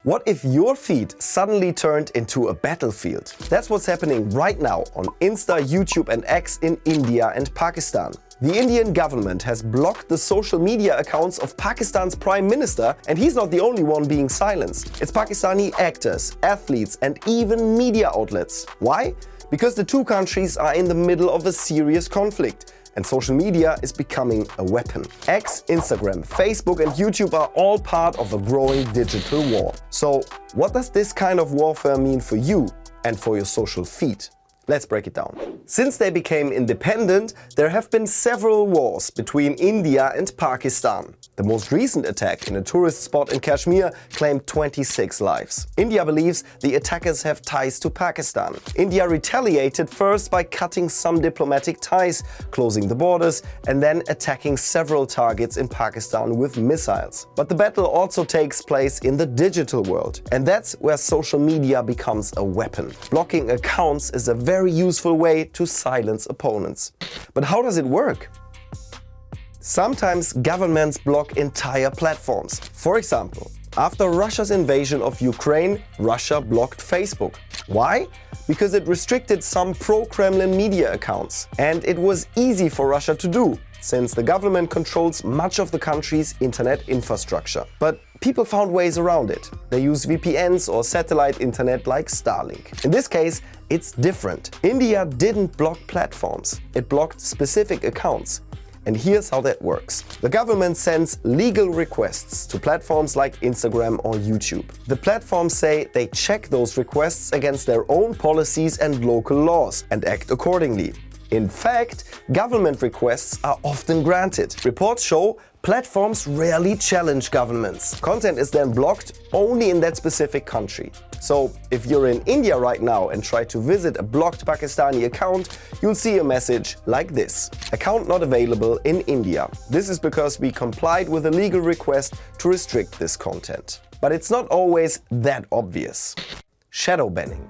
What if your feed suddenly turned into a battlefield? That's what's happening right now on Insta, YouTube and X in India and Pakistan. The Indian government has blocked the social media accounts of Pakistan's Prime Minister, and he's not the only one being silenced. It's Pakistani actors, athletes and even media outlets. Why? Because the two countries are in the middle of a serious conflict. And social media is becoming a weapon. X, Instagram, Facebook and YouTube are all part of a growing digital war. So what does this kind of warfare mean for you and for your social feed? Let's break it down. Since they became independent, there have been several wars between India and Pakistan. The most recent attack in a tourist spot in Kashmir claimed 26 lives. India believes the attackers have ties to Pakistan. India retaliated first by cutting some diplomatic ties, closing the borders, and then attacking several targets in Pakistan with missiles. But the battle also takes place in the digital world, and that's where social media becomes a weapon. Blocking accounts is a very useful way to silence opponents. But how does it work? Sometimes governments block entire platforms. For example, after Russia's invasion of Ukraine, Russia blocked Facebook. Why? Because it restricted some pro-Kremlin media accounts. And it was easy for Russia to do, since the government controls much of the country's internet infrastructure. But people found ways around it. They use VPNs or satellite internet like Starlink. In this case, it's different. India didn't block platforms. It blocked specific accounts. And here's how that works. The government sends legal requests to platforms like Instagram or YouTube. The platforms say they check those requests against their own policies and local laws and act accordingly. In fact, government requests are often granted. Reports show platforms rarely challenge governments. Content is then blocked only in that specific country. So if you're in India right now and try to visit a blocked Pakistani account, you'll see a message like this: account not available in India. This is because we complied with a legal request to restrict this content. But it's not always that obvious. Shadow banning.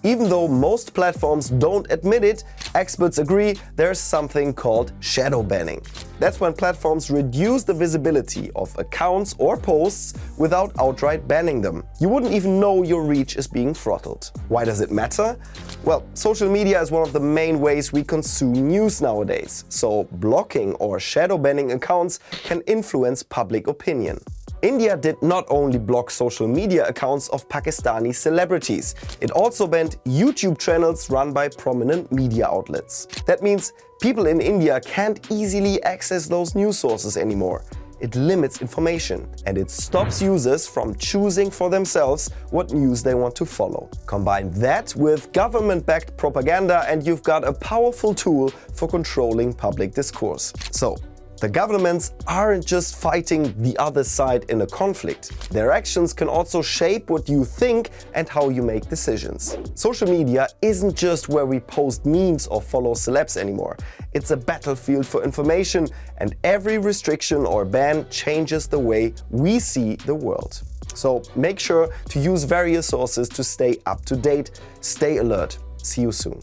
Even though most platforms don't admit it, experts agree there's something called shadow banning. That's when platforms reduce the visibility of accounts or posts without outright banning them. You wouldn't even know your reach is being throttled. Why does it matter? Well, social media is one of the main ways we consume news nowadays, so blocking or shadow banning accounts can influence public opinion. India did not only block social media accounts of Pakistani celebrities, it also banned YouTube channels run by prominent media outlets. That means people in India can't easily access those news sources anymore. It limits information and it stops users from choosing for themselves what news they want to follow. Combine that with government-backed propaganda and you've got a powerful tool for controlling public discourse. So, the governments aren't just fighting the other side in a conflict. Their actions can also shape what you think and how you make decisions. Social media isn't just where we post memes or follow celebs anymore. It's a battlefield for information, and every restriction or ban changes the way we see the world. So make sure to use various sources to stay up to date. Stay alert. See you soon.